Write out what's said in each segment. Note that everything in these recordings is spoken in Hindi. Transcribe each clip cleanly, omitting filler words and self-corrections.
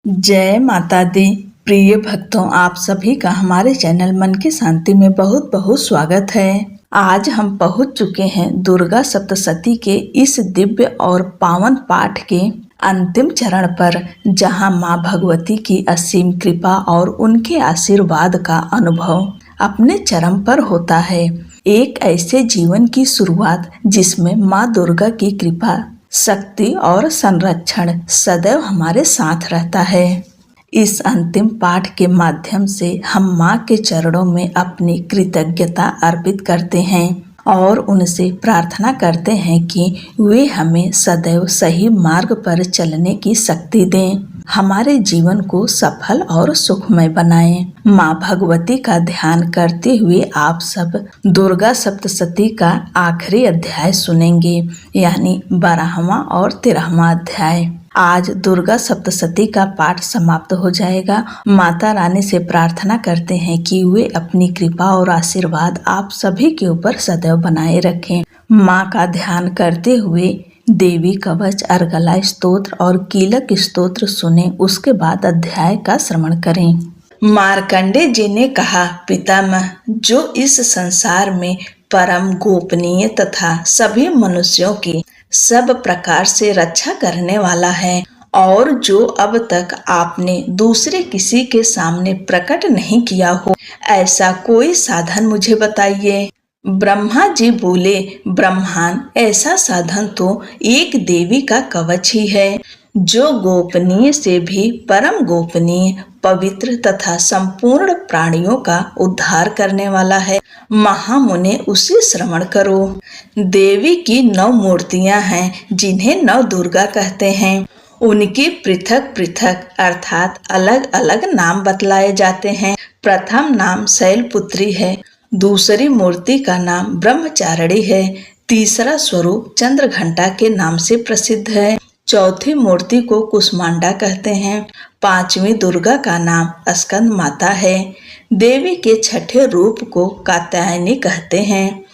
जय माता दी। प्रिय भक्तों, आप सभी का हमारे चैनल मन की शांति में बहुत बहुत स्वागत है। आज हम पहुंच चुके हैं दुर्गा सप्तशती के इस दिव्य और पावन पाठ के अंतिम चरण पर, जहां मां भगवती की असीम कृपा और उनके आशीर्वाद का अनुभव अपने चरम पर होता है। एक ऐसे जीवन की शुरुआत जिसमें मां दुर्गा की कृपा, शक्ति और संरक्षण सदैव हमारे साथ रहता है। इस अंतिम पाठ के माध्यम से हम मां के चरणों में अपनी कृतज्ञता अर्पित करते हैं और उनसे प्रार्थना करते हैं कि वे हमें सदैव सही मार्ग पर चलने की शक्ति दें, हमारे जीवन को सफल और सुखमय बनाएं। मां भगवती का ध्यान करते हुए आप सब दुर्गा सप्तशती का आखिरी अध्याय सुनेंगे, यानी 12वां और 13वां अध्याय। आज दुर्गा सप्तशती का पाठ समाप्त हो जाएगा। माता रानी से प्रार्थना करते हैं कि वे अपनी कृपा और आशीर्वाद आप सभी के ऊपर सदैव बनाए रखें। माँ का ध्यान करते हुए देवी कवच, अर्गला स्तोत्र और कीलक स्तोत्र सुने, उसके बाद अध्याय का श्रवण करें। मार्कंडे जी ने कहा, पितामह, जो इस संसार में परम गोपनीय तथा सभी मनुष्यों की सब प्रकार से रक्षा करने वाला है और जो अब तक आपने दूसरे किसी के सामने प्रकट नहीं किया हो, ऐसा कोई साधन मुझे बताइए। ब्रह्मा जी बोले, ब्रह्मान, ऐसा साधन तो एक देवी का कवच ही है, जो गोपनीय से भी परम गोपनीय, पवित्र तथा संपूर्ण प्राणियों का उद्धार करने वाला है। महामुने उसे श्रवण करो। देवी की 9 मूर्तियां हैं, जिन्हें 9 दुर्गा कहते हैं। उनके पृथक पृथक अर्थात अलग अलग नाम बतलाए जाते हैं। प्रथम नाम शैलपुत्री है, दूसरी मूर्ति का नाम ब्रह्मचारिणी है, तीसरा स्वरूप चंद्रघंटा के नाम से प्रसिद्ध है, चौथी मूर्ति को कुष्मांडा कहते हैं, 5वीं दुर्गा का नाम स्कंद माता है, देवी के छठे रूप को कात्यायनी कहते हैं,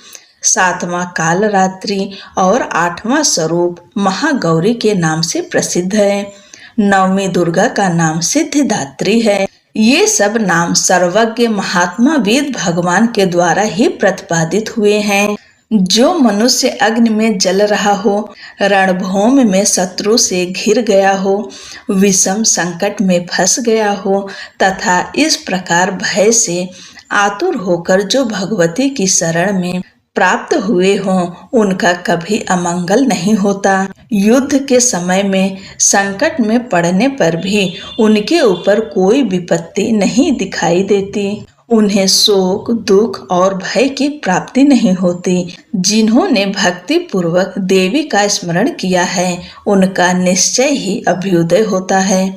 7वां कालरात्रि और 8वां स्वरूप महागौरी के नाम से प्रसिद्ध है, 9वीं दुर्गा का नाम सिद्धिदात्री है। ये सब नाम सर्वज्ञ महात्मा वेद भगवान के द्वारा ही प्रतिपादित हुए हैं। जो मनुष्य अग्नि में जल रहा हो, रणभूमि में शत्रु से घिर गया हो, विषम संकट में फंस गया हो तथा इस प्रकार भय से आतुर होकर जो भगवती की शरण में प्राप्त हुए हों, उनका कभी अमंगल नहीं होता। युद्ध के समय में संकट में पड़ने पर भी उनके ऊपर कोई विपत्ति नहीं दिखाई देती। उन्हें शोक, दुख और भय की प्राप्ति नहीं होती। जिन्होंने भक्ति पूर्वक देवी का स्मरण किया है, उनका निश्चय ही अभ्युदय होता है।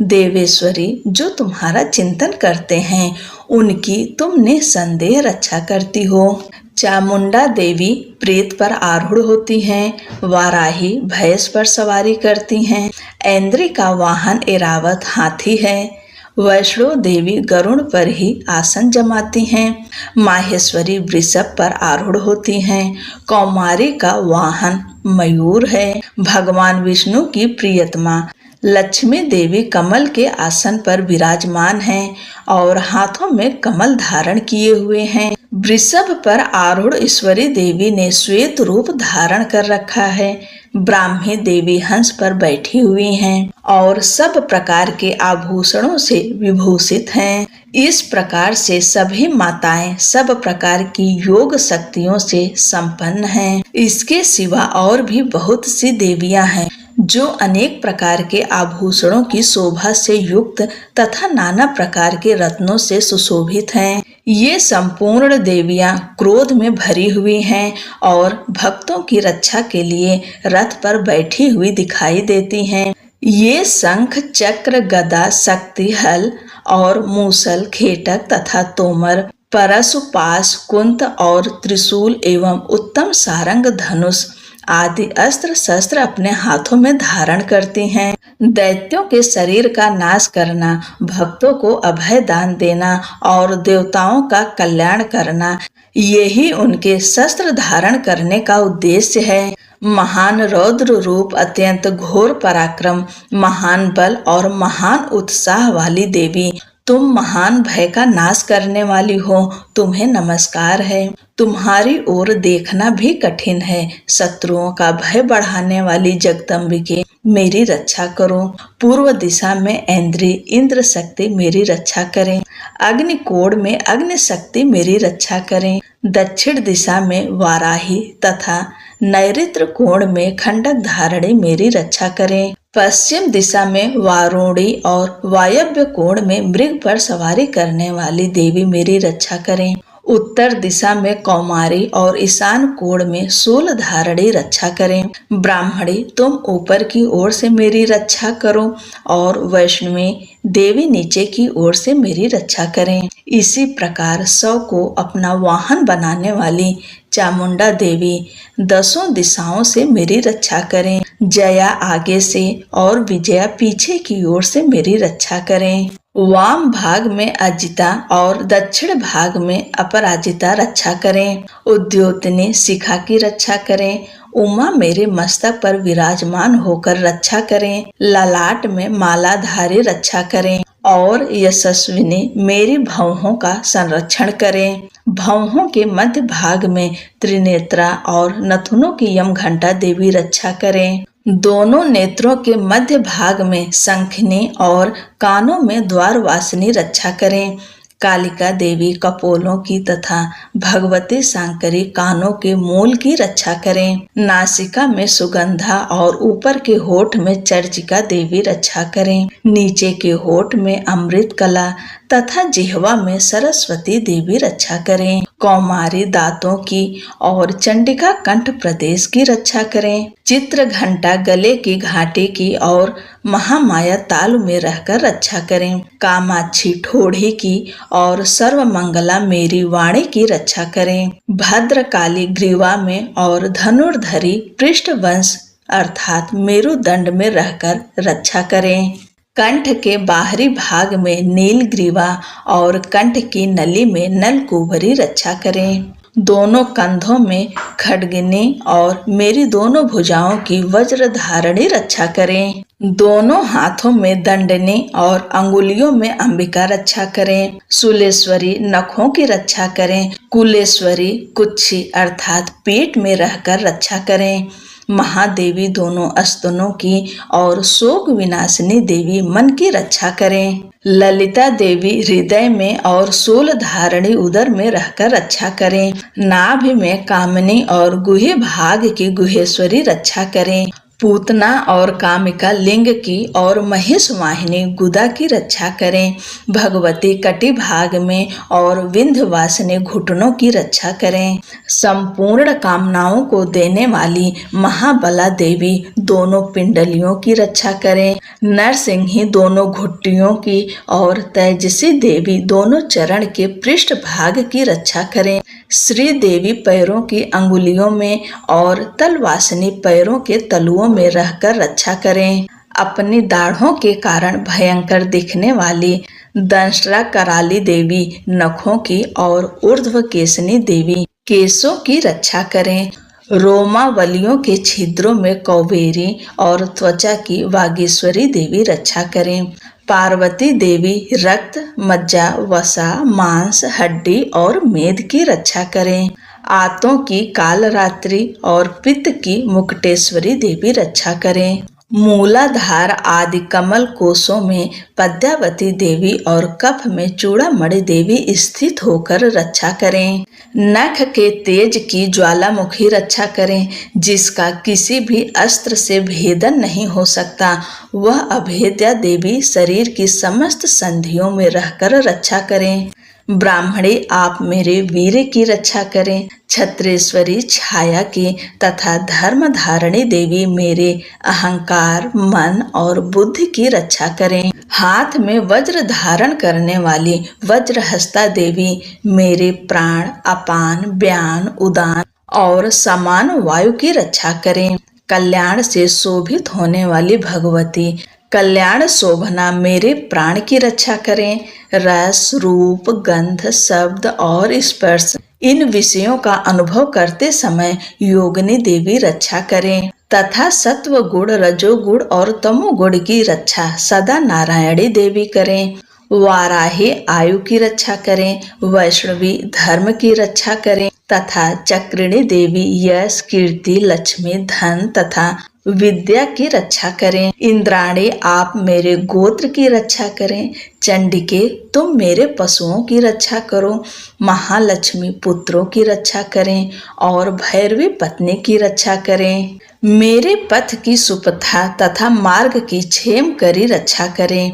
देवेश्वरी, जो तुम्हारा चिंतन करते हैं, उनकी तुम निसंदेह रक्षा करती हो। चामुंडा देवी प्रेत पर आरूढ़ होती हैं, वाराही भैंस पर सवारी करती हैं, ऐन्द्री का वाहन ऐरावत हाथी है, वैष्णो देवी गरुड़ पर ही आसन जमाती हैं, माहेश्वरी वृषभ पर आरूढ़ होती हैं, कौमारी का वाहन मयूर है, भगवान विष्णु की प्रियतमा लक्ष्मी देवी कमल के आसन पर विराजमान हैं और हाथों में कमल धारण किए हुए हैं। वृषभ पर आरूढ़ ईश्वरी देवी ने श्वेत रूप धारण कर रखा है। ब्राह्मी देवी हंस पर बैठी हुई हैं और सब प्रकार के आभूषणों से विभूषित हैं। इस प्रकार से सभी माताएं सब प्रकार की योग शक्तियों से संपन्न हैं। इसके सिवा और भी बहुत सी देवियां हैं, जो अनेक प्रकार के आभूषणों की शोभा से युक्त तथा नाना प्रकार के रत्नों से सुशोभित हैं। ये संपूर्ण देवियां क्रोध में भरी हुई हैं और भक्तों की रक्षा के लिए रथ पर बैठी हुई दिखाई देती हैं। ये शंख, चक्र, गदा, शक्ति, हल और मूसल, खेटक तथा तोमर, परशु, पाश, कुंत और त्रिशूल एवं उत्तम सारंग, धनुष आदि अस्त्र शस्त्र अपने हाथों में धारण करती हैं। दैत्यों के शरीर का नाश करना, भक्तों को अभय दान देना और देवताओं का कल्याण करना, यही उनके शस्त्र धारण करने का उद्देश्य है। महान रौद्र रूप, अत्यंत घोर पराक्रम, महान बल और महान उत्साह वाली देवी, तुम महान भय का नाश करने वाली हो, तुम्हें नमस्कार है। तुम्हारी ओर देखना भी कठिन है। शत्रुओं का भय बढ़ाने वाली जगदम्बिके, मेरी रक्षा करो। पूर्व दिशा में ऐन्द्री इंद्र शक्ति मेरी रक्षा करें। अग्नि कोण में अग्नि शक्ति मेरी रक्षा करें। दक्षिण दिशा में वाराही तथा नैऋत्य कोण में खंडक धारणी मेरी रक्षा करें। पश्चिम दिशा में वारुणी और वायव्य कोण में मृग पर सवारी करने वाली देवी मेरी रक्षा करें। उत्तर दिशा में कौमारी और ईशान कोण में शूल धारणी रक्षा करें। ब्राह्मणी, तुम ऊपर की ओर से मेरी रक्षा करो और वैष्णवी देवी नीचे की ओर से मेरी रक्षा करें। इसी प्रकार 100 को अपना वाहन बनाने वाली चामुंडा देवी 10 दिशाओं से मेरी रक्षा करें। जया आगे से और विजया पीछे की ओर से मेरी रक्षा करें। वाम भाग में अजिता और दक्षिण भाग में अपराजिता रक्षा करें। उद्योतनी शिखा की रक्षा करें। उमा मेरे मस्तक पर विराजमान होकर रक्षा करें। ललाट में मालाधारी रक्षा करें और यशस्विनी मेरी भौहों का संरक्षण करें। भौहों के मध्य भाग में त्रिनेत्रा और नथुनों की यमघंटा देवी रक्षा करें। दोनों नेत्रों के मध्य भाग में शंखिनी और कानों में द्वारवासिनी रक्षा करें। कालिका देवी कपोलों की तथा भगवती शांकरी कानों के मूल की रक्षा करें। नासिका में सुगंधा और ऊपर के होठ में चर्चिका देवी रक्षा करें। नीचे के होठ में अमृत कला तथा जिह्वा में सरस्वती देवी रक्षा करें। कौमारी दांतों की और चंडिका कंठ प्रदेश की रक्षा करें। चित्र घंटा गले की घाटी की और महामाया तालु में रहकर रक्षा करें। कामाक्षी ठोड़ी की और सर्वमंगला मेरी वाणी की रक्षा करें। भद्रकाली ग्रीवा में और धनुर्धरी पृष्ठवंश अर्थात मेरुदंड में रहकर रक्षा करें। कंठ के बाहरी भाग में नील ग्रीवा और कंठ की नली में नलकुबरी रक्षा करें। दोनों कंधों में खड्गिनी और मेरी दोनों भुजाओं की वज्र धारणी रक्षा करें। दोनों हाथों में दंडनी और अंगुलियों में अंबिका रक्षा करें। शूलेश्वरी नखों की रक्षा करें। कुलेश्वरी कुच्छी अर्थात पेट में रहकर रक्षा करें। महादेवी दोनों स्तनों की और शोक विनाशिनी देवी मन की रक्षा करें। ललिता देवी हृदय में और शूल धारणी उदर में रहकर रक्षा करें। नाभि में कामिनी और गुहे भाग की गुहेश्वरी रक्षा करें। पूतना और कामिका लिंग की और महेश वाहिनी गुदा की रक्षा करें। भगवती कटी भाग में और विंध्यवासिनी घुटनों की रक्षा करें। संपूर्ण कामनाओं को देने वाली महाबला देवी दोनों पिंडलियों की रक्षा करें। नरसिंही दोनों घुट्टियों की और तेजसी देवी दोनों चरण के पृष्ठ भाग की रक्षा करें। श्री देवी पैरों की अंगुलियों में और तलवासिनी पैरों के तलुओं में रहकर रक्षा करें। अपनी दाढ़ों के कारण भयंकर दिखने वाली दंष्ट्रा कराली देवी नखों की और ऊर्ध्व केशनी देवी केशों की रक्षा करें। रोमावलियों के छिद्रों में कौबेरी और त्वचा की वागीश्वरी देवी रक्षा करें। पार्वती देवी रक्त, मज्जा, वसा, मांस, हड्डी और मेद की रक्षा करें। आंतों की कालरात्रि और पित्त की मुकुटेश्वरी देवी रक्षा करें। मूलाधार आदि कमल कोशों में पद्यावती देवी और कफ में चूड़ामणि देवी स्थित होकर रक्षा करें। नख के तेज की ज्वालामुखी रक्षा करें, जिसका किसी भी अस्त्र से भेदन नहीं हो सकता। वह अभेद्या देवी शरीर की समस्त संधियों में रहकर रक्षा करें। ब्राह्मणी, आप मेरे वीर की रक्षा करें। छत्रेश्वरी छाया की तथा धर्म धारणी देवी मेरे अहंकार, मन और बुद्धि की रक्षा करें। हाथ में वज्र धारण करने वाली वज्रहस्ता देवी मेरे प्राण, अपान, व्यान, उदान और समान वायु की रक्षा करें। कल्याण से शोभित होने वाली भगवती कल्याण शोभना मेरे प्राण की रक्षा करें। रस, रूप, गंध, शब्द और स्पर्श इन विषयों का अनुभव करते समय योगिनी देवी रक्षा करें तथा सत्व गुण, रजोगुण और तमोगुण की रक्षा सदा नारायणी देवी करें। वाराही आयु की रक्षा करें, वैष्णवी धर्म की रक्षा करें तथा चक्रिणी देवी यश, कीर्ति, लक्ष्मी, धन तथा विद्या की रक्षा करें। इंद्राणी आप मेरे गोत्र की रक्षा करें। चंडिके तुम मेरे पशुओं की रक्षा करो। महालक्ष्मी पुत्रों की रक्षा करें और भैरवी पत्नी की रक्षा करें। मेरे पथ की सुपथा तथा मार्ग की क्षेम करी रक्षा करें।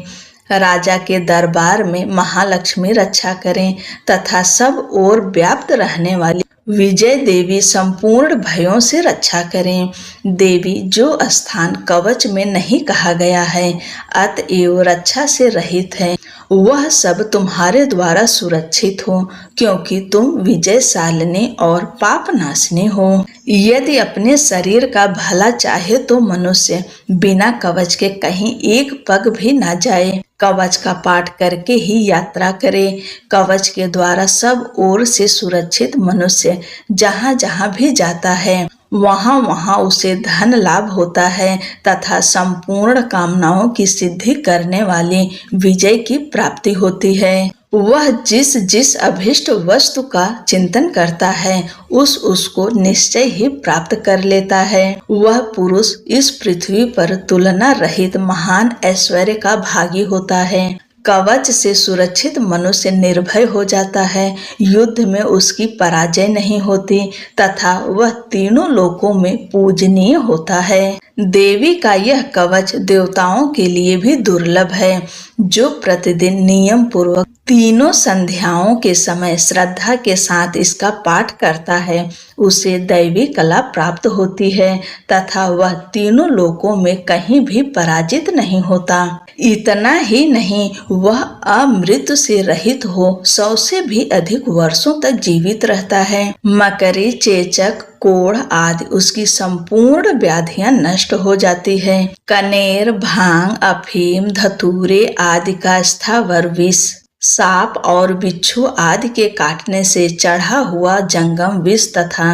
राजा के दरबार में महालक्ष्मी रक्षा करें तथा सब ओर व्याप्त रहने वाली विजय देवी संपूर्ण भयों से रक्षा करें। देवी जो स्थान कवच में नहीं कहा गया है अतएव रक्षा से रहित है, वह सब तुम्हारे द्वारा सुरक्षित हो, क्योंकि तुम विजयशालिनी और पापनाशिनी हो। यदि अपने शरीर का भला चाहे तो मनुष्य बिना कवच के कहीं एक पग भी ना जाए। कवच का पाठ करके ही यात्रा करे। कवच के द्वारा सब ओर से सुरक्षित मनुष्य जहाँ जहाँ भी जाता है वहाँ वहाँ उसे धन लाभ होता है तथा संपूर्ण कामनाओं की सिद्धि करने वाली विजय की प्राप्ति होती है। वह जिस जिस अभिष्ट वस्तु का चिंतन करता है उसको निश्चय ही प्राप्त कर लेता है। वह पुरुष इस पृथ्वी पर तुलना रहित महान ऐश्वर्य का भागी होता है। कवच से सुरक्षित मनुष्य निर्भय हो जाता है, युद्ध में उसकी पराजय नहीं होती तथा वह तीनों लोकों में पूजनीय होता है। देवी का यह कवच देवताओं के लिए भी दुर्लभ है। जो प्रतिदिन नियम पूर्वक तीनों संध्याओं के समय श्रद्धा के साथ इसका पाठ करता है उसे दैवी कला प्राप्त होती है तथा वह तीनों लोकों में कहीं भी पराजित नहीं होता। इतना ही नहीं, वह अमृत से रहित हो 100 से भी अधिक वर्षों तक जीवित रहता है। मकरी, चेचक, कोढ़ आदि उसकी संपूर्ण व्याधियां नष्ट हो जाती है। कनेर, भांग, अफीम, धतूरे आदि का स्थावर विष, सांप और बिच्छू आदि के काटने से चढ़ा हुआ जंगम विष तथा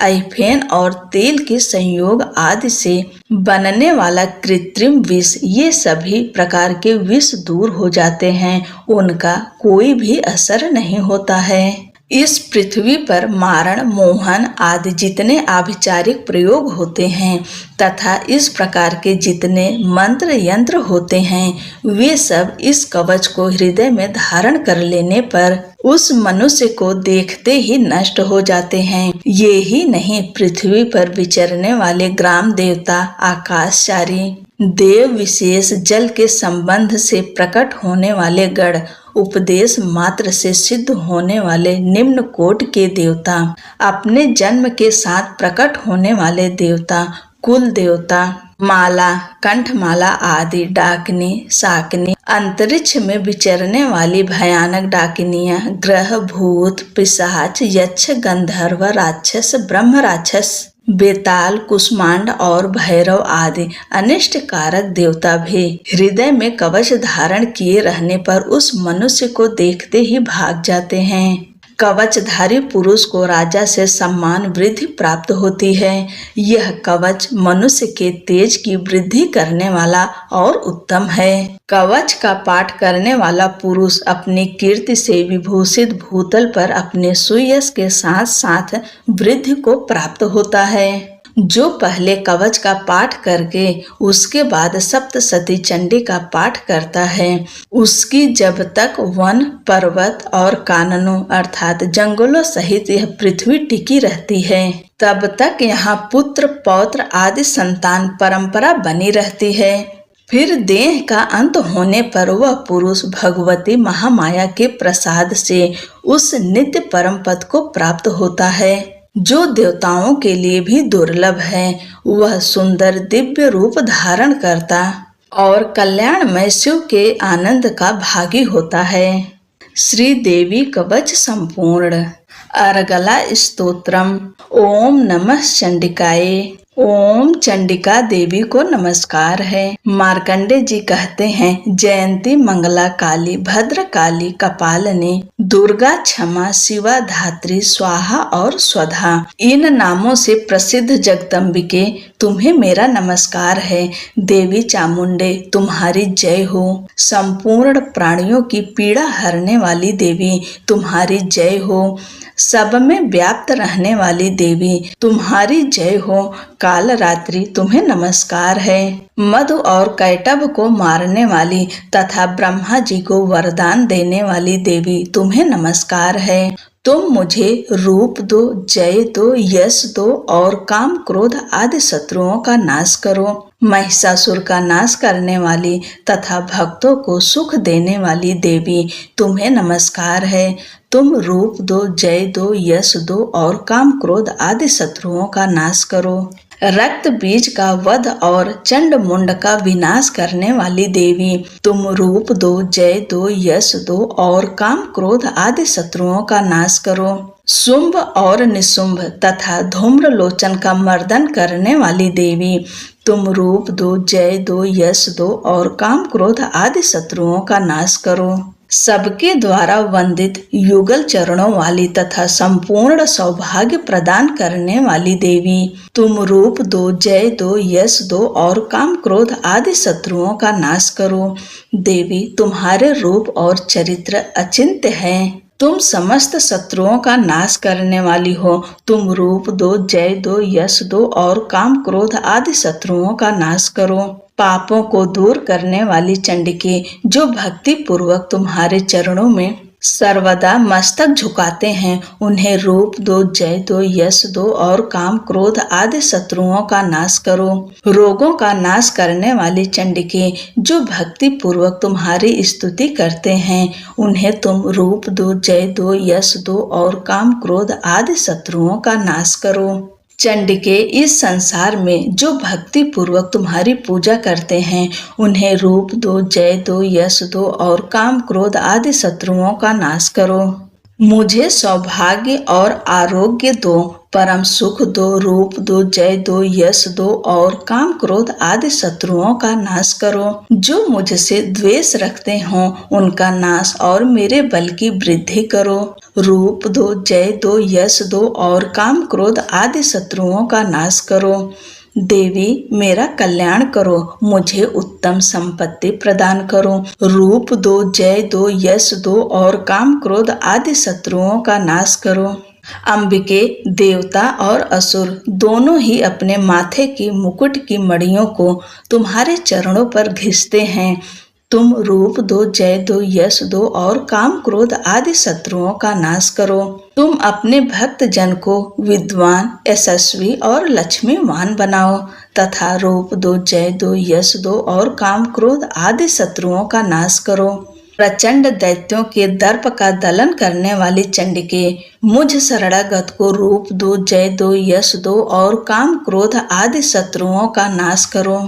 अइफेन और तेल के संयोग आदि से बनने वाला कृत्रिम विष, ये सभी प्रकार के विष दूर हो जाते हैं, उनका कोई भी असर नहीं होता है। इस पृथ्वी पर मारण, मोहन आदि जितने आभिचारिक प्रयोग होते हैं तथा इस प्रकार के जितने मंत्र यंत्र होते हैं वे सब इस कवच को हृदय में धारण कर लेने पर उस मनुष्य को देखते ही नष्ट हो जाते हैं। ये ही नहीं, पृथ्वी पर विचरने वाले ग्राम देवता, आकाशचारी देव, विशेष जल के संबंध से प्रकट होने वाले गण, उपदेश मात्र से सिद्ध होने वाले निम्न कोट के देवता, अपने जन्म के साथ प्रकट होने वाले देवता, कुल देवता, माला, कंठमाला आदि डाकिनी, शाकिनी, अंतरिक्ष में विचरने वाली भयानक डाकिनियां, ग्रह, भूत, पिशाच, यक्ष, गंधर्व, राक्षस, ब्रह्म राक्षस, बेताल, कुष्मांड और भैरव आदि अनिष्ट कारक देवता भी हृदय में कवच धारण किए रहने पर उस मनुष्य को देखते ही भाग जाते हैं। कवचधारी पुरुष को राजा से सम्मान वृद्धि प्राप्त होती है। यह कवच मनुष्य के तेज की वृद्धि करने वाला और उत्तम है। कवच का पाठ करने वाला पुरुष अपनी कीर्ति से विभूषित भूतल पर अपने सुयश के साथ साथ वृद्धि को प्राप्त होता है। जो पहले कवच का पाठ करके उसके बाद सप्तशती चंडी का पाठ करता है उसकी जब तक वन, पर्वत और काननों अर्थात जंगलों सहित यह पृथ्वी टिकी रहती है तब तक यहाँ पुत्र, पौत्र आदि संतान परंपरा बनी रहती है। फिर देह का अंत होने पर वह पुरुष भगवती महामाया के प्रसाद से उस नित्य परम पद को प्राप्त होता है जो देवताओं के लिए भी दुर्लभ है। वह सुंदर दिव्य रूप धारण करता और कल्याणमय शिव के आनंद का भागी होता है। श्री देवी कवच संपूर्ण। अर्गला स्तोत्रम। ओम नमः चंडिकाए। ओम चंडिका देवी को नमस्कार है। मार्कंडे जी कहते हैं, जयंती मंगला काली भद्र काली कपालनी दुर्गा क्षमा शिवा धात्री स्वाहा और स्वधा, इन नामों से प्रसिद्ध जगदम्बिके तुम्हें मेरा नमस्कार है। देवी चामुंडे तुम्हारी जय हो। संपूर्ण प्राणियों की पीड़ा हरने वाली देवी तुम्हारी जय हो। सब में व्याप्त रहने वाली देवी तुम्हारी जय हो। काल रात्रि तुम्हें नमस्कार है। मधु और कैटभ को मारने वाली तथा ब्रह्मा जी को वरदान देने वाली देवी तुम्हें नमस्कार है। तुम मुझे रूप दो, जय दो, यश दो और काम क्रोध आदि शत्रुओं का नाश करो। महिषासुर का नाश करने वाली तथा भक्तों को सुख देने वाली देवी तुम्हें नमस्कार है। तुम रूप दो, जय दो, यश दो और काम क्रोध आदि शत्रुओं का नाश करो। रक्त बीज का वध और चंड मुंड का विनाश करने वाली देवी तुम रूप दो, जय दो, यश दो और काम क्रोध आदि शत्रुओं का नाश करो। शुंभ और निशुंभ तथा धूम्र लोचन का मर्दन करने वाली देवी तुम रूप दो, जय दो, यश दो और काम क्रोध आदि शत्रुओं का नाश करो। सबके द्वारा वंदित युगल चरणों वाली तथा संपूर्ण सौभाग्य प्रदान करने वाली देवी तुम रूप दो, जय दो, यश दो और काम क्रोध आदि शत्रुओं का नाश करो। देवी तुम्हारे रूप और चरित्र अचिंत्य है। तुम समस्त शत्रुओं का नाश करने वाली हो। तुम रूप दो, जय दो, यश दो और काम क्रोध आदि शत्रुओं का नाश करो। पापों को दूर करने वाली चंडिके जो भक्ति पूर्वक तुम्हारे चरणों में सर्वदा मस्तक झुकाते हैं, उन्हें रूप दो, जय दो, यश दो और काम क्रोध आदि शत्रुओं का नाश करो। रोगों का नाश करने वाली चंडिके जो भक्ति पूर्वक तुम्हारी स्तुति करते हैं, उन्हें तुम रूप दो, जय दो, यश दो और काम क्रोध आदि शत्रुओं का नाश करो। चंडिके इस संसार में जो भक्ति पूर्वक तुम्हारी पूजा करते हैं, उन्हें रूप दो, जय दो, यश दो और काम क्रोध आदि शत्रुओं का नाश करो। मुझे सौभाग्य और आरोग्य दो, परम सुख दो, रूप दो, जय दो, यश दो और काम क्रोध आदि शत्रुओं का नाश करो। जो मुझसे द्वेष रखते हों, उनका नाश और मेरे बल की वृद्धि करो। रूप दो, जय दो, यश दो और काम क्रोध आदि शत्रुओं का नाश करो। देवी मेरा कल्याण करो, मुझे उत्तम संपत्ति प्रदान करो। रूप दो, जय दो, यश दो और काम क्रोध आदि शत्रुओं का नाश करो। अंबिके देवता और असुर दोनों ही अपने माथे की मुकुट की मड़ियों को तुम्हारे चरणों पर घिसते हैं। तुम रूप दो, जय दो, यश दो और काम क्रोध आदि शत्रुओं का नाश करो। तुम अपने भक्त जन को विद्वान, यशस्वी और लक्ष्मीवान बनाओ तथा रूप दो, जय दो, यश दो और काम क्रोध आदि शत्रुओं का नाश करो। प्रचंड दैत्यों के दर्प का दलन करने वाली चंडिके मुझ शरणागत को रूप दो, जय दो, यश दो और काम क्रोध आदि शत्रुओं का नाश करो।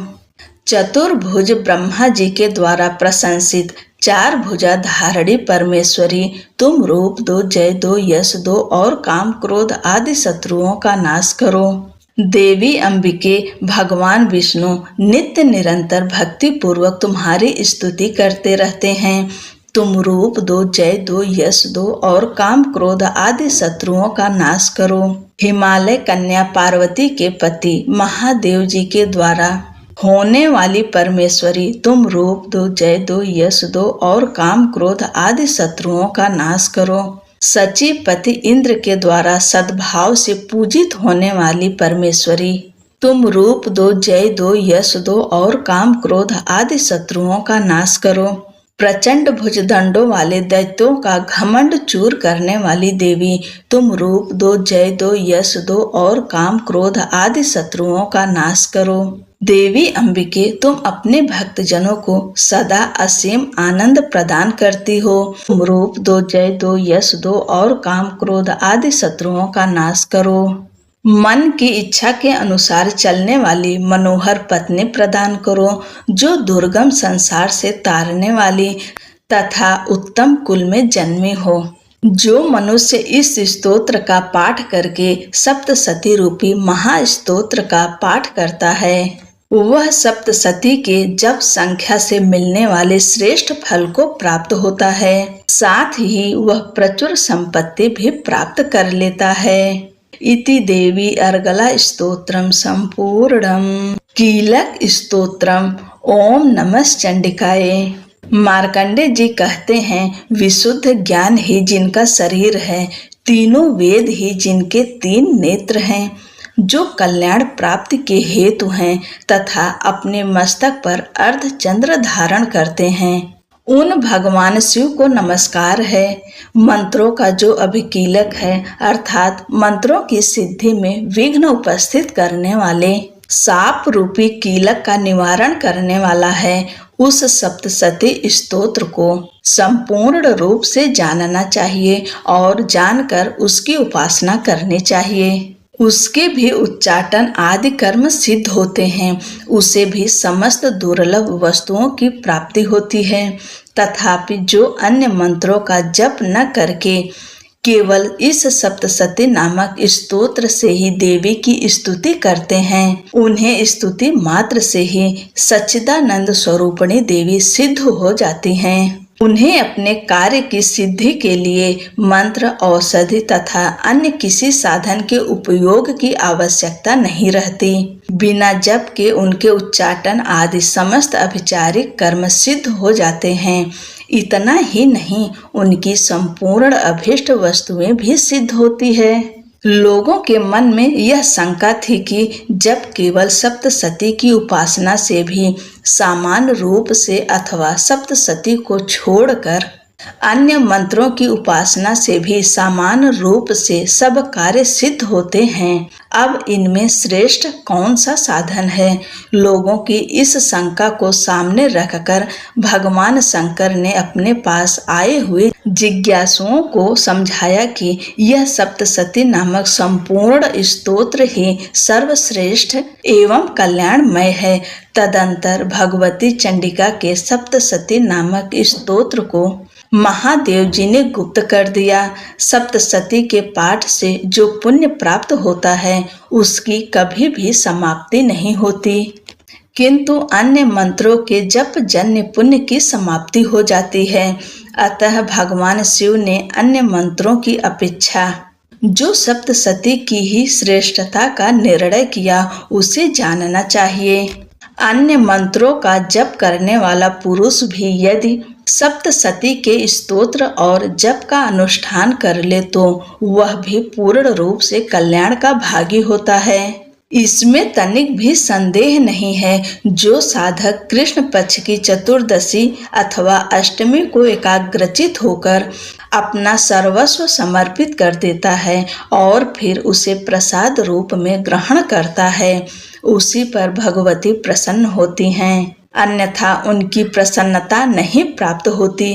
चतुर्भुज ब्रह्मा जी के द्वारा प्रशंसित चार भुजा धारणी परमेश्वरी तुम रूप दो, जय दो, यश दो और काम क्रोध आदि शत्रुओं का नाश करो। देवी अंबिके भगवान विष्णु नित्य निरंतर भक्ति पूर्वक तुम्हारी स्तुति करते रहते हैं। तुम रूप दो, जय दो, यश दो और काम क्रोध आदि शत्रुओं का नाश करो। हिमालय कन्या पार्वती के पति महादेव जी के द्वारा होने वाली परमेश्वरी तुम रूप दो, जय दो, यश दो और काम क्रोध आदि शत्रुओं का नाश करो। सचिपति इंद्र के द्वारा सद्भाव से पूजित होने वाली परमेश्वरी तुम रूप दो, जय दो, यश दो और काम क्रोध आदि शत्रुओं का नाश करो। प्रचंड भुजदंडों वाले दैत्यों का घमंड चूर करने वाली देवी तुम रूप दो, जय दो, यश दो और काम क्रोध आदि शत्रुओं का नाश करो। देवी अंबिके तुम अपने भक्तजनों को सदा असीम आनंद प्रदान करती हो। तुम रूप दो, जय दो, यश दो और काम क्रोध आदि शत्रुओं का नाश करो। मन की इच्छा के अनुसार चलने वाली मनोहर पत्नी प्रदान करो, जो दुर्गम संसार से तारने वाली तथा उत्तम कुल में जन्मी हो। जो मनुष्य इस स्तोत्र का पाठ करके सप्तशती रूपी महास्तोत्र का पाठ करता है, वह सप्तशती के जप संख्या से मिलने वाले श्रेष्ठ फल को प्राप्त होता है। साथ ही वह प्रचुर संपत्ति भी प्राप्त कर लेता है। इति देवी अर्गला स्तोत्रम संपूर्णम। कीलक स्तोत्रम। ओम नमः चंडिकाय। मार्कंडे जी कहते हैं, विशुद्ध ज्ञान ही जिनका शरीर है, तीनों वेद ही जिनके 3 नेत्र हैं, जो कल्याण प्राप्ति के हेतु हैं तथा अपने मस्तक पर अर्धचंद्र धारण करते हैं, उन भगवान शिव को नमस्कार है। मंत्रों का जो अभिकीलक है, अर्थात मंत्रों की सिद्धि में विघ्न उपस्थित करने वाले, साप रूपी कीलक का निवारण करने वाला है, उस सप्तशती स्तोत्र को संपूर्ण रूप से जानना चाहिए और जानकर उसकी उपासना करनी चाहिए। उसके भी उच्चाटन आदि कर्म सिद्ध होते हैं, उसे भी समस्त दुर्लभ वस्तुओं की प्राप्ति होती है। तथापि जो अन्य मंत्रों का जप न करके केवल इस सप्तशती नामक स्तोत्र से ही देवी की स्तुति करते हैं, उन्हें स्तुति मात्र से ही सच्चिदानंद स्वरूपिणी देवी सिद्ध हो जाती हैं। उन्हें अपने कार्य की सिद्धि के लिए मंत्र, औषधि तथा अन्य किसी साधन के उपयोग की आवश्यकता नहीं रहती। बिना जप के उनके उच्चाटन आदि समस्त अभिचारिक कर्म सिद्ध हो जाते हैं। इतना ही नहीं, उनकी संपूर्ण अभीष्ट वस्तुएं भी सिद्ध होती है। लोगों के मन में यह शंका थी कि जब केवल सप्तशती की उपासना से भी सामान्य रूप से अथवा सप्तशती को छोड़कर अन्य मंत्रों की उपासना से भी सामान्य रूप से सब कार्य सिद्ध होते हैं, अब इनमें श्रेष्ठ कौन सा साधन है? लोगों की इस शंका को सामने रखकर भगवान शंकर ने अपने पास आए हुए जिज्ञासुओं को समझाया कि यह सप्तशती नामक संपूर्ण स्तोत्र ही सर्वश्रेष्ठ एवं कल्याणमय है। तदंतर भगवती चंडिका के सप्तशती नामक स्तोत्र को महादेव जी ने गुप्त कर दिया। सप्तशती के पाठ से जो पुण्य प्राप्त होता है, उसकी कभी भी समाप्ति नहीं होती, किंतु अन्य मंत्रों के जप जन्य पुण्य की समाप्ति हो जाती है। अतः भगवान शिव ने अन्य मंत्रों की अपेक्षा जो सप्तशती की ही श्रेष्ठता का निर्णय किया, उसे जानना चाहिए। अन्य मंत्रों का जप करने वाला पुरुष भी यदि सप्तशती के स्तोत्र और जप का अनुष्ठान कर ले, तो वह भी पूर्ण रूप से कल्याण का भागी होता है। इसमें तनिक भी संदेह नहीं है। जो साधक कृष्ण पक्ष की चतुर्दशी अथवा अष्टमी को एकाग्रचित होकर अपना सर्वस्व समर्पित कर देता है और फिर उसे प्रसाद रूप में ग्रहण करता है, उसी पर भगवती प्रसन्न होती हैं, अन्यथा उनकी प्रसन्नता नहीं प्राप्त होती।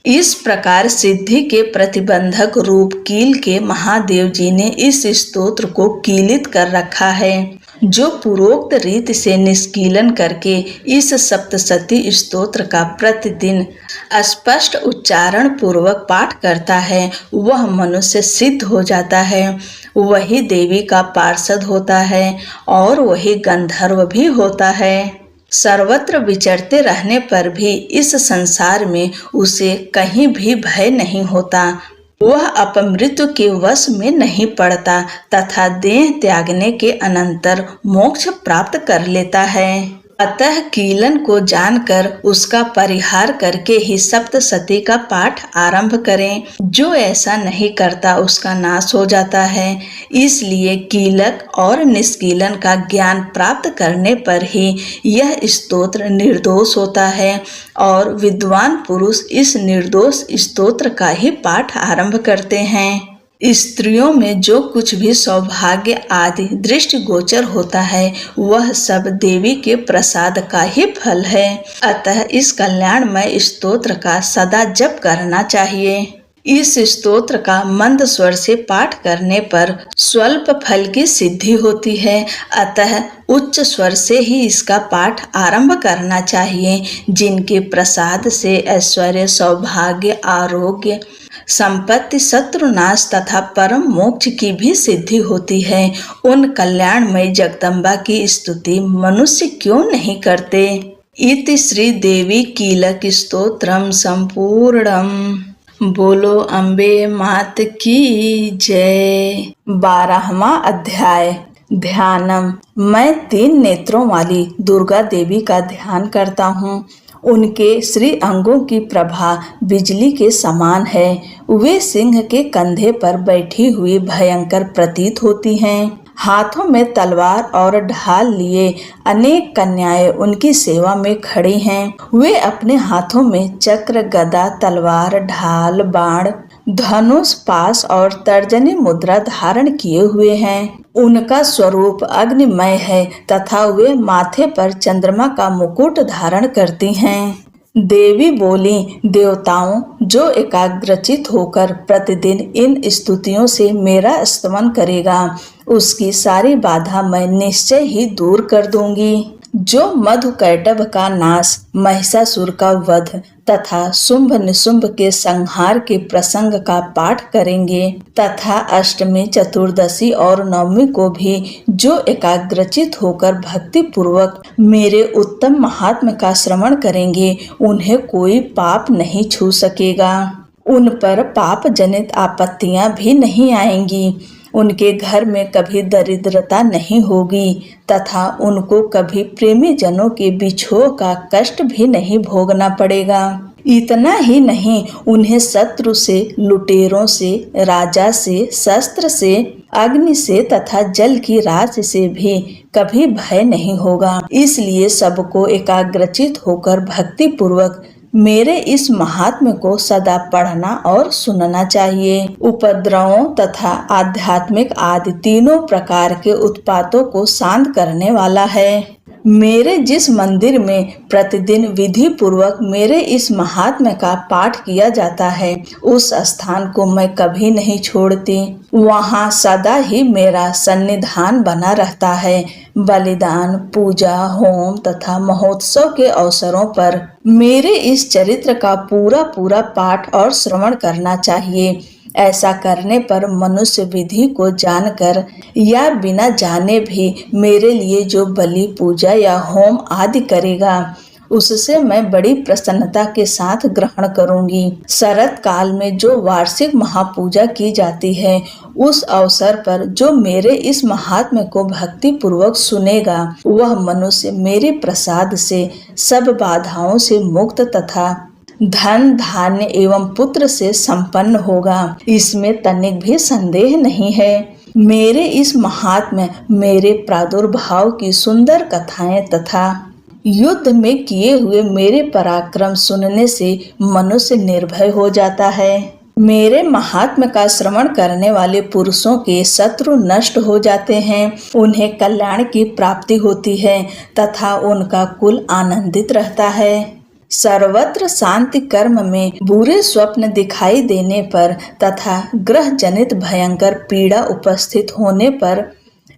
इस प्रकार सिद्धि के प्रतिबंधक रूप कील के महादेव जी ने इस स्तोत्र को कीलित कर रखा है। जो पूर्वोक्त रीति से निष्कीलन करके इस सप्तशती स्तोत्र का प्रतिदिन स्पष्ट उच्चारण पूर्वक पाठ करता है, वह मनुष्य सिद्ध हो जाता है, वही देवी का पार्षद होता है और वही गंधर्व भी होता है। सर्वत्र विचरते रहने पर भी इस संसार में उसे कहीं भी भय नहीं होता। वह अपमृत्यु के वश में नहीं पड़ता तथा देह त्यागने के अनंतर मोक्ष प्राप्त कर लेता है। अतः कीलन को जानकर उसका परिहार करके ही सप्तशती का पाठ आरंभ करें। जो ऐसा नहीं करता उसका नाश हो जाता है। इसलिए कीलक और निष्कीलन का ज्ञान प्राप्त करने पर ही यह स्तोत्र निर्दोष होता है और विद्वान पुरुष इस निर्दोष स्तोत्र का ही पाठ आरंभ करते हैं। स्त्रियों में जो कुछ भी सौभाग्य आदि दृष्टि गोचर होता है, वह सब देवी के प्रसाद का ही फल है। अतः इस कल्याणमय स्तोत्र का सदा जप करना चाहिए। इस स्तोत्र का मंद स्वर से पाठ करने पर स्वल्प फल की सिद्धि होती है। अतः उच्च स्वर से ही इसका पाठ आरंभ करना चाहिए। जिनके प्रसाद से ऐश्वर्य, सौभाग्य, आरोग्य, संपत्ति, शत्रुनाश तथा परम मोक्ष की भी सिद्धि होती है। उन कल्याणमयी जगदम्बा की स्तुति मनुष्य क्यों नहीं करते। इति श्री देवी कीलक स्तोत्रम संपूर्णम। बोलो अम्बे मात की जय। 12वां अध्याय। ध्यानम। मैं 3 नेत्रों वाली दुर्गा देवी का ध्यान करता हूँ। उनके श्री अंगों की प्रभा बिजली के समान है। वे सिंह के कंधे पर बैठी हुई भयंकर प्रतीत होती हैं। हाथों में तलवार और ढाल लिए अनेक कन्याएं उनकी सेवा में खड़ी हैं। वे अपने हाथों में चक्र, गदा, तलवार, ढाल, बाण, धनुष, पास और तर्जनी मुद्रा धारण किए हुए हैं। उनका स्वरूप अग्निमय है तथा वे माथे पर चंद्रमा का मुकुट धारण करती हैं। देवी बोली, देवताओं, जो एकाग्रचित होकर प्रतिदिन इन स्तुतियों से मेरा स्तवन करेगा, उसकी सारी बाधा मैं निश्चय ही दूर कर दूंगी। जो मधुकैटभ का नाश, महिषासुर का वध तथा शुंभ निशुंभ के संहार के प्रसंग का पाठ करेंगे तथा अष्टमी, चतुर्दशी और नवमी को भी जो एकाग्रचित होकर भक्ति पूर्वक मेरे उत्तम महात्म्य का श्रवण करेंगे, उन्हें कोई पाप नहीं छू सकेगा। उन पर पाप जनित आपत्तियां भी नहीं आएंगी। उनके घर में कभी दरिद्रता नहीं होगी तथा उनको कभी प्रेमी जनों के बिछोह का कष्ट भी नहीं भोगना पड़ेगा। इतना ही नहीं, उन्हें शत्रु से, लुटेरों से, राजा से, शस्त्र से, अग्नि से तथा जल की राशि से भी कभी भय नहीं होगा। इसलिए सबको एकाग्रचित होकर भक्ति पूर्वक मेरे इस महात्म्य को सदा पढ़ना और सुनना चाहिए। उपद्रवों तथा आध्यात्मिक आदि तीनों प्रकार के उत्पातों को शांत करने वाला है। मेरे जिस मंदिर में प्रतिदिन विधि पूर्वक मेरे इस महात्म्य का पाठ किया जाता है, उस स्थान को मैं कभी नहीं छोड़ती। वहाँ सदा ही मेरा सन्निधान बना रहता है। बलिदान, पूजा, होम तथा महोत्सव के अवसरों पर मेरे इस चरित्र का पूरा पाठ और श्रवण करना चाहिए। ऐसा करने पर मनुष्य विधि को जानकर या बिना जाने भी मेरे लिए जो बलि, पूजा या होम आदि करेगा, उससे मैं बड़ी प्रसन्नता के साथ ग्रहण करूंगी। शरत काल में जो वार्षिक महापूजा की जाती है, उस अवसर पर जो मेरे इस महात्म्य को भक्ति पूर्वक सुनेगा, वह मनुष्य मेरे प्रसाद से सब बाधाओं से मुक्त तथा धन, धान्य एवं पुत्र से संपन्न होगा। इसमें तनिक भी संदेह नहीं है। मेरे इस महात्म्य, मेरे प्रादुर्भाव की सुंदर कथाएं तथा युद्ध में किए हुए मेरे पराक्रम सुनने से मनुष्य निर्भय हो जाता है। मेरे महात्म्य का श्रवण करने वाले पुरुषों के शत्रु नष्ट हो जाते हैं, उन्हें कल्याण की प्राप्ति होती है तथा उनका कुल आनंदित रहता है। सर्वत्र शांति कर्म में बुरे स्वप्न दिखाई देने पर तथा ग्रह जनित भयंकर पीड़ा उपस्थित होने पर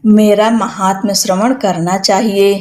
मेरा महात्म्य श्रवण करना चाहिए।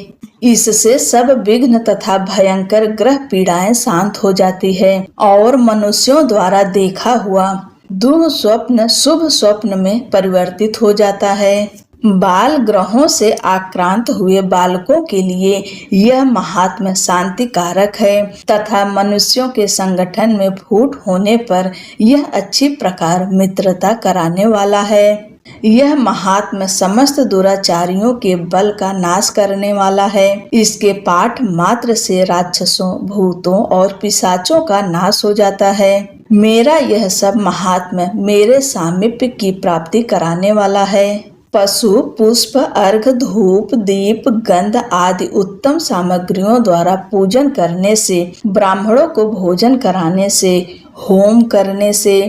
इससे सब विघ्न तथा भयंकर ग्रह पीड़ाएं शांत हो जाती है और मनुष्यों द्वारा देखा हुआ दुःस्वप्न शुभ स्वप्न में परिवर्तित हो जाता है। बाल ग्रहों से आक्रांत हुए बालकों के लिए यह महात्म्य शांति कारक है तथा मनुष्यों के संगठन में फूट होने पर यह अच्छी प्रकार मित्रता कराने वाला है। यह महात्म्य समस्त दुराचारियों के बल का नाश करने वाला है। इसके पाठ मात्र से राक्षसों, भूतों और पिशाचों का नाश हो जाता है। मेरा यह सब महात्म्य मेरे सामीप्य की प्राप्ति कराने वाला है। पशु, पुष्प, अर्घ, धूप, दीप, गंध आदि उत्तम सामग्रियों द्वारा पूजन करने से, ब्राह्मणों को भोजन कराने से, होम करने से,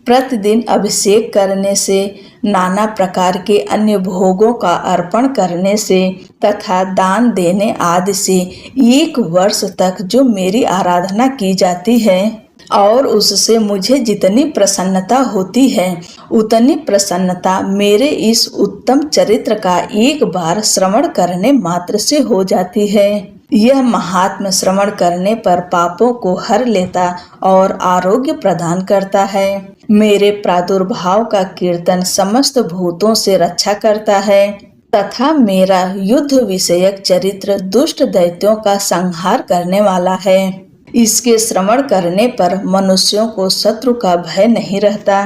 प्रतिदिन अभिषेक करने से, नाना प्रकार के अन्य भोगों का अर्पण करने से तथा दान देने आदि से 1 वर्ष तक जो मेरी आराधना की जाती है और उससे मुझे जितनी प्रसन्नता होती है, उतनी प्रसन्नता मेरे इस उत्तम चरित्र का एक बार श्रवण करने मात्र से हो जाती है। यह महात्म्य श्रवण करने पर पापों को हर लेता और आरोग्य प्रदान करता है। मेरे प्रादुर्भाव का कीर्तन समस्त भूतों से रक्षा करता है तथा मेरा युद्ध विषयक चरित्र दुष्ट दैत्यों का संहार करने वाला है। इसके श्रवण करने पर मनुष्यों को शत्रु का भय नहीं रहता।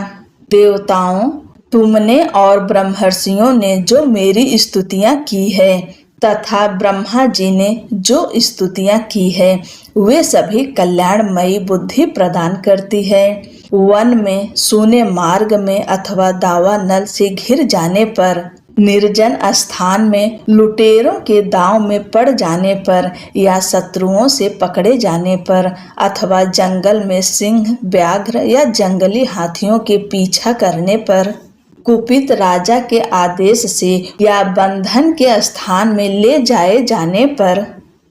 देवताओं, तुमने और ब्रह्मर्षियों ने जो मेरी स्तुतियां की है तथा ब्रह्मा जी ने जो स्तुतियां की है वे सभी कल्याणमयी बुद्धि प्रदान करती है। वन में, सूने मार्ग में अथवा दावानल से घिर जाने पर, निर्जन स्थान में लुटेरों के दांव में पड़ जाने पर या शत्रुओं से पकड़े जाने पर अथवा जंगल में सिंह, व्याघ्र या जंगली हाथियों के पीछा करने पर, कुपित राजा के आदेश से या बंधन के स्थान में ले जाए जाने पर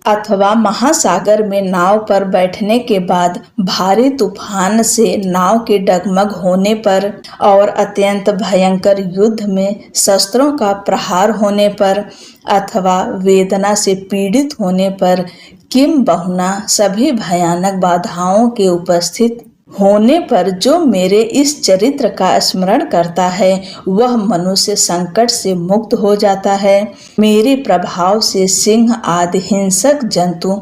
अथवा महासागर में नाव पर बैठने के बाद भारी तूफान से नाव के डगमग होने पर और अत्यंत भयंकर युद्ध में शस्त्रों का प्रहार होने पर अथवा वेदना से पीड़ित होने पर किम बहुना सभी भयानक बाधाओं के उपस्थित होने पर जो मेरे इस चरित्र का स्मरण करता है वह मनुष्य संकट से मुक्त हो जाता है। मेरे प्रभाव से सिंह आदि हिंसक जंतु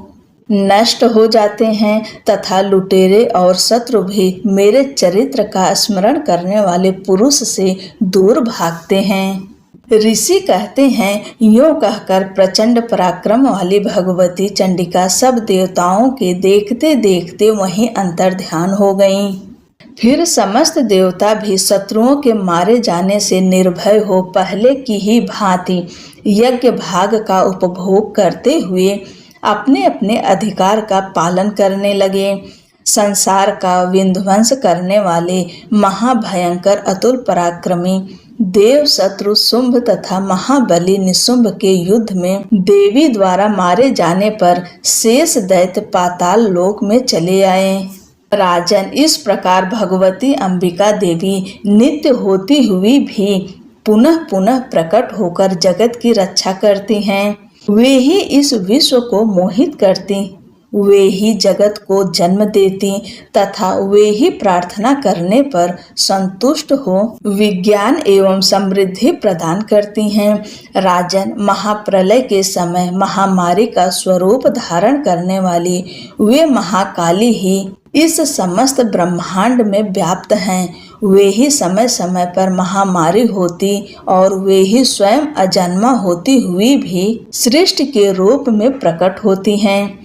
नष्ट हो जाते हैं तथा लुटेरे और शत्रु भी मेरे चरित्र का स्मरण करने वाले पुरुष से दूर भागते हैं। ऋषि कहते हैं, यूं कहकर प्रचंड पराक्रम वाली भगवती चंडिका सब देवताओं के देखते देखते वहीं अंतर्ध्यान हो गईं। फिर समस्त देवता भी शत्रुओं के मारे जाने से निर्भय हो पहले की ही भांति यज्ञ भाग का उपभोग करते हुए अपने अपने अधिकार का पालन करने लगे। संसार का विध्वंस करने वाले महाभयंकर अतुल पराक्रमी देव शत्रु शुंभ तथा महाबली निशुंभ के युद्ध में देवी द्वारा मारे जाने पर शेष दैत्य पाताल लोक में चले आए। राजन, इस प्रकार भगवती अंबिका देवी नित्य होती हुई भी पुनः पुनः प्रकट होकर जगत की रक्षा करती हैं। वे ही इस विश्व को मोहित करती, वे ही जगत को जन्म देती तथा वे ही प्रार्थना करने पर संतुष्ट हो विज्ञान एवं समृद्धि प्रदान करती हैं। राजन, महाप्रलय के समय महामारी का स्वरूप धारण करने वाली वे महाकाली ही इस समस्त ब्रह्मांड में व्याप्त हैं। वे ही समय समय पर महामारी होती और वे ही स्वयं अजन्मा होती हुई भी सृष्टि के रूप में प्रकट होती हैं।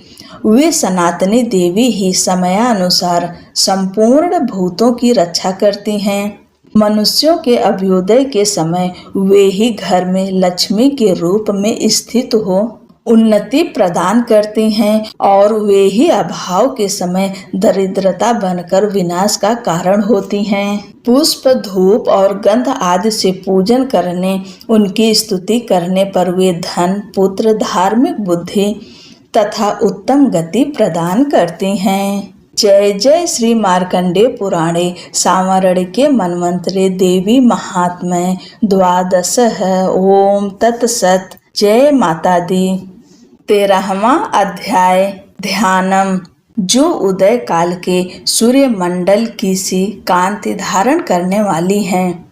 वे सनातनी देवी ही समयानुसार संपूर्ण भूतों की रक्षा करती हैं। मनुष्यों के अभ्युदय के समय वे ही घर में लक्ष्मी के रूप में स्थित हो उन्नति प्रदान करती हैं और वे ही अभाव के समय दरिद्रता बनकर विनाश का कारण होती हैं। पुष्प, धूप और गंध आदि से पूजन करने, उनकी स्तुति करने पर वे धन, पुत्र, धार्मिक बुद्धि तथा उत्तम गति प्रदान करती हैं। जय जय श्री मार्कंडेय पुराणे सामरणिके मन्वंतरे देवी महात्म्य द्वादश ओम तत्सत। जय माता दी। 13वां अध्याय ध्यानम। जो उदय काल के सूर्य मंडल की सी कांति धारण करने वाली हैं,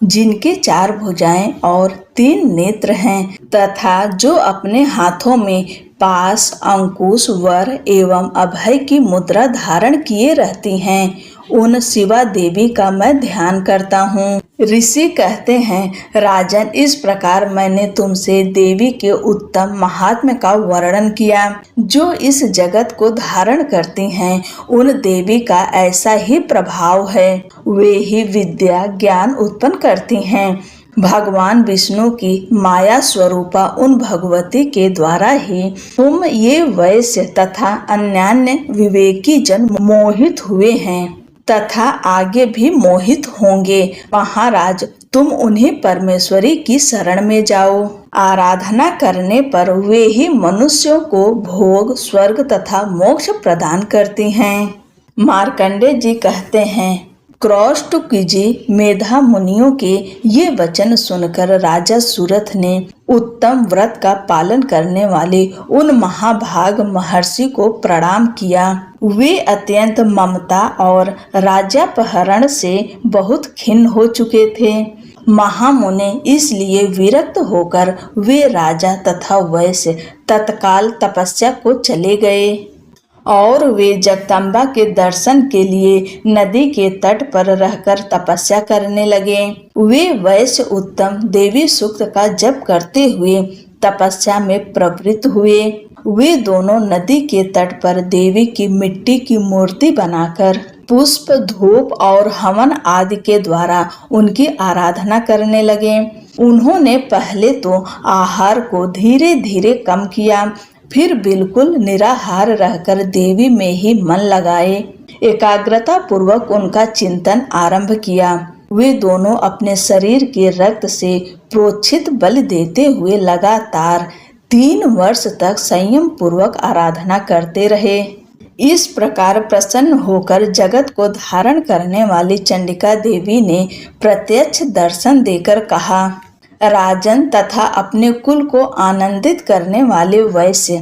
जिनके 4 भुजाएं और 3 नेत्र हैं तथा जो अपने हाथों में पास, अंकुश, वर एवं अभय की मुद्रा धारण किए रहती हैं, उन शिवा देवी का मैं ध्यान करता हूँ। ऋषि कहते हैं, राजन, इस प्रकार मैंने तुमसे देवी के उत्तम महात्म्य का वर्णन किया। जो इस जगत को धारण करती हैं, उन देवी का ऐसा ही प्रभाव है। वे ही विद्या, ज्ञान उत्पन्न करती हैं। भगवान विष्णु की माया स्वरूपा उन भगवती के द्वारा ही तुम ये वैश्य तथा अन्यान्य विवेकी जन मोहित हुए हैं तथा आगे भी मोहित होंगे। महाराज, तुम उन्हीं परमेश्वरी की शरण में जाओ। आराधना करने पर वे ही मनुष्यों को भोग, स्वर्ग तथा मोक्ष प्रदान करती हैं। मार्कंडेय जी कहते हैं, क्रोष्ट कीजिए। मेधा मुनियों के ये वचन सुनकर राजा सुरथ ने उत्तम व्रत का पालन करने वाले उन महाभाग महर्षि को प्रणाम किया। वे अत्यंत ममता और राज्यापहरण से बहुत खिन्न हो चुके थे। महामुनि इसलिए विरक्त होकर वे राजा तथा वैश्य तत्काल तपस्या को चले गए और वे जगदम्बा के दर्शन के लिए नदी के तट पर रहकर तपस्या करने लगे। वे वैश्य उत्तम देवी सूक्त का जप करते हुए तपस्या में प्रवृत्त हुए। वे दोनों नदी के तट पर देवी की मिट्टी की मूर्ति बनाकर पुष्प, धूप और हवन आदि के द्वारा उनकी आराधना करने लगे। उन्होंने पहले तो आहार को धीरे धीरे कम किया, फिर बिल्कुल निराहार रहकर देवी में ही मन लगाए एकाग्रता पूर्वक उनका चिंतन आरंभ किया। वे दोनों अपने शरीर के रक्त से प्रोक्षित बल देते हुए लगातार 3 वर्ष तक संयम पूर्वक आराधना करते रहे। इस प्रकार प्रसन्न होकर जगत को धारण करने वाली चंडिका देवी ने प्रत्यक्ष दर्शन देकर कहा, राजन तथा अपने कुल को आनंदित करने वाले वैश्य,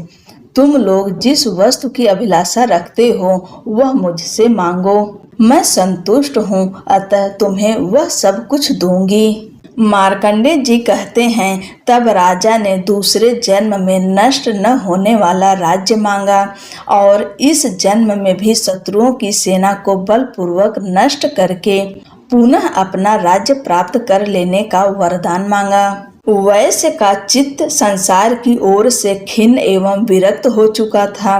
तुम लोग जिस वस्तु की अभिलाषा रखते हो वह मुझसे मांगो, मैं संतुष्ट हूँ, अतः तुम्हें वह सब कुछ दूंगी। मार्कंडेय जी कहते हैं, तब राजा ने दूसरे जन्म में नष्ट न होने वाला राज्य मांगा और इस जन्म में भी शत्रुओं की सेना को बलपूर्वक नष्ट करके पुनः अपना राज्य प्राप्त कर लेने का वरदान मांगा। वैश्य का चित्त संसार की ओर से खिन्न एवं विरक्त हो चुका था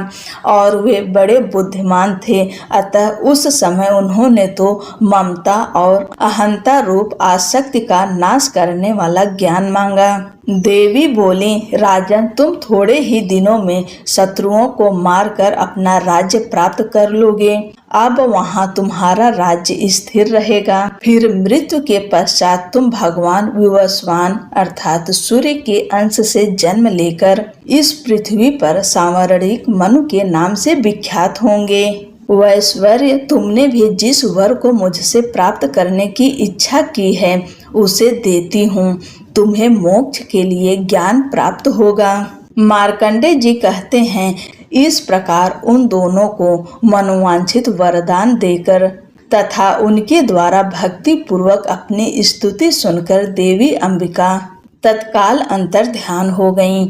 और वे बड़े बुद्धिमान थे, अतः उस समय उन्होंने तो ममता और अहंता रूप आसक्ति का नाश करने वाला ज्ञान मांगा। देवी बोली, राजन, तुम थोड़े ही दिनों में शत्रुओं को मारकर अपना राज्य प्राप्त कर लोगे। अब वहाँ तुम्हारा राज्य स्थिर रहेगा। फिर मृत्यु के पश्चात तुम भगवान विवस्वान अर्थात सूर्य के अंश से जन्म लेकर इस पृथ्वी पर सांवरणिक मनु के नाम से विख्यात होंगे। वैश्वर्य, तुमने भी जिस वर को मुझसे प्राप्त करने की इच्छा की है उसे देती हूँ। तुम्हें मोक्ष के लिए ज्ञान प्राप्त होगा। मार्कंडेय जी कहते हैं, इस प्रकार उन दोनों को मनोवांछित वरदान देकर तथा उनके द्वारा भक्ति पूर्वक अपनी स्तुति सुनकर देवी अंबिका तत्काल अंतर ध्यान हो गईं।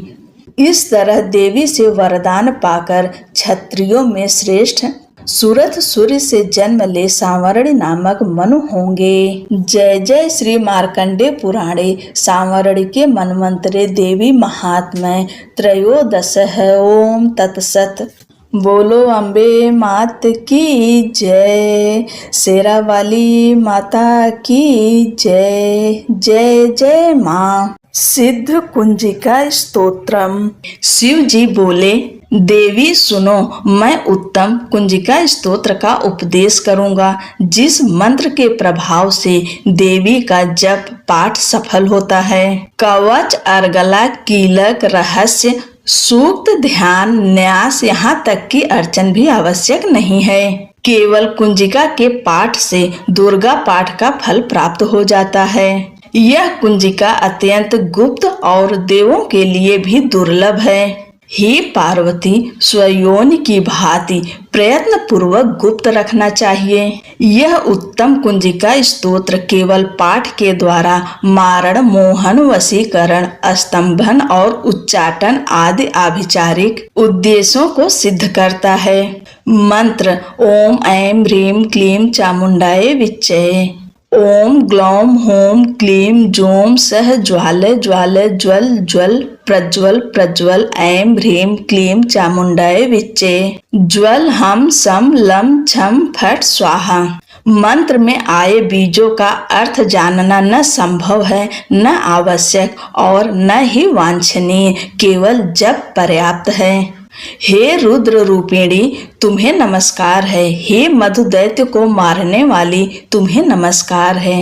इस तरह देवी से वरदान पाकर क्षत्रियों में श्रेष्ठ सुरथ सूर्य से जन्म ले सांवरणी नामक मनु होंगे। जय जय श्री मार्कंडेय पुराणे सांवरणी के मनमंत्रे देवी महात्म्य त्रयोदश है। ओम तत्सत। बोलो अम्बे मात की जय, शेरा वाली माता की जय। जय जय माँ। सिद्ध कुंजिका स्तोत्रम। शिव जी बोले, देवी सुनो, मैं उत्तम कुंजिका स्तोत्र का उपदेश करूंगा, जिस मंत्र के प्रभाव से देवी का जप पाठ सफल होता है। कवच, अर्गला, कीलक, रहस्य, सूक्त, ध्यान, न्यास, यहाँ तक कि अर्चन भी आवश्यक नहीं है। केवल कुंजिका के पाठ से दुर्गा पाठ का फल प्राप्त हो जाता है। यह कुंजिका अत्यंत गुप्त और देवों के लिए भी दुर्लभ है। हे पार्वती, स्वयोनि की भांति प्रयत्न पूर्वक गुप्त रखना चाहिए। यह उत्तम कुंजिका स्तोत्र केवल पाठ के द्वारा मारण, मोहन, वशीकरण, स्तंभन और उच्चाटन आदि आभिचारिक उद्देश्यों को सिद्ध करता है। मंत्र: ओम ऐं ह्रीं क्लीं चामुंडाय विच्चे। ओम ग्लौम होम क्लीं जूं सह ज्वाल ज्वाल ज्वल ज्वल प्रज्वल प्रज्वल ऐं ह्रीं क्लीं चामुंडाय विच्चे। ज्वल हम सम लम छम फट स्वाहा। मंत्र में आए बीजों का अर्थ जानना न संभव है, न आवश्यक और न ही वांछनीय, केवल जप पर्याप्त है। हे रुद्र रूपिणी, तुम्हें नमस्कार है। हे मधु दैत्य को मारने वाली, तुम्हें नमस्कार है।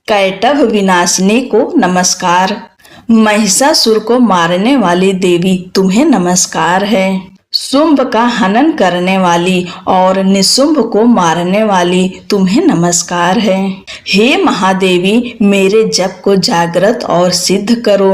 कैटभ विनाशिनी को नमस्कार। महिषासुर को मारने वाली देवी, तुम्हें नमस्कार है। शुंभ का हनन करने वाली और निशुंभ को मारने वाली तुम्हें नमस्कार है। हे महादेवी, मेरे जप को जागृत और सिद्ध करो।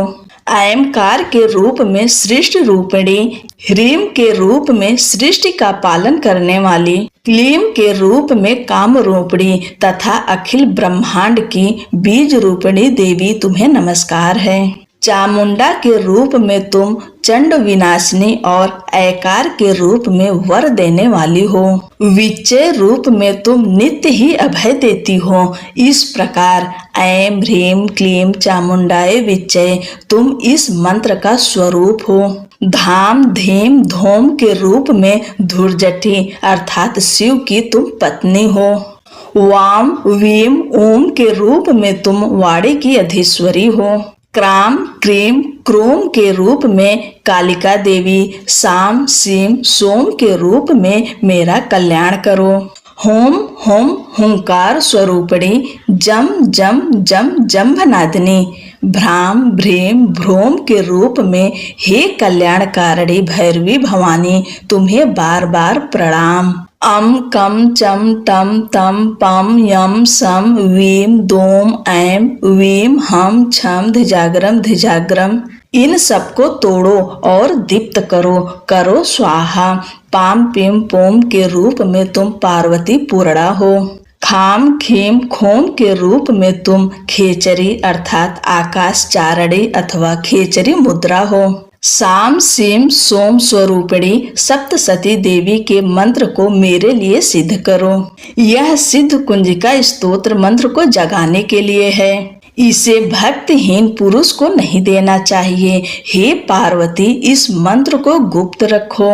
ऐमकार के रूप में सृष्टि रूपिणी, ह्रीम के रूप में सृष्टि का पालन करने वाली, क्लीम के रूप में काम रूपिणी तथा अखिल ब्रह्मांड की बीज रूपिणी देवी तुम्हें नमस्कार है। चामुंडा के रूप में तुम चंड विनाशिनी और ऐकार के रूप में वर देने वाली हो। विचय रूप में तुम नित्य ही अभय देती हो। इस प्रकार ऐं ह्रीं क्लीं चामुंडाए विचय तुम इस मंत्र का स्वरूप हो। धाम धीम धोम के रूप में धुर्जटी अर्थात शिव की तुम पत्नी हो। वाम वीम ओम के रूप में तुम वाणी की अधीश्वरी हो। क्राम क्रीम क्रोम के रूप में कालिका देवी, साम सीम सोम के रूप में मेरा कल्याण करो। होम होम हुंकार स्वरूपिणी, जम जम जम जम्भनादिनी, भ्राम भ्रीम भ्रोम के रूप में हे कल्याणकारिणी भैरवी भवानी तुम्हें बार बार प्रणाम। अम कम चम टम तम पम यम सम वीम दोम ऐम वीम हम छम धिजाग्रम इन सबको तोड़ो और दीप्त करो। करो स्वाहा। पाम पिम पोम के रूप में तुम पार्वती पूर्णा हो। खाम खीम खोम के रूप में तुम खेचरी अर्थात आकाश चारणी अथवा खेचरी मुद्रा हो। साम सीम सोम स्वरूपिणी सप्तसती देवी के मंत्र को मेरे लिए सिद्ध करो। यह सिद्ध कुंजिका स्तोत्र मंत्र को जगाने के लिए है। इसे भक्तहीन पुरुष को नहीं देना चाहिए। हे पार्वती, इस मंत्र को गुप्त रखो।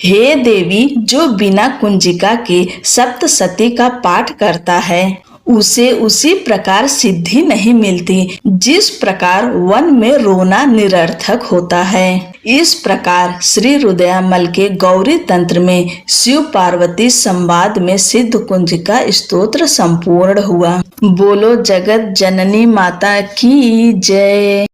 हे देवी, जो बिना कुंजिका के सप्तसती का पाठ करता है उसे उसी प्रकार सिद्धि नहीं मिलती जिस प्रकार वन में रोना निरर्थक होता है। इस प्रकार श्री रुद्रयामल के गौरी तंत्र में शिव पार्वती संवाद में सिद्ध कुंजिका स्तोत्र संपूर्ण हुआ। बोलो जगत जननी माता की जय।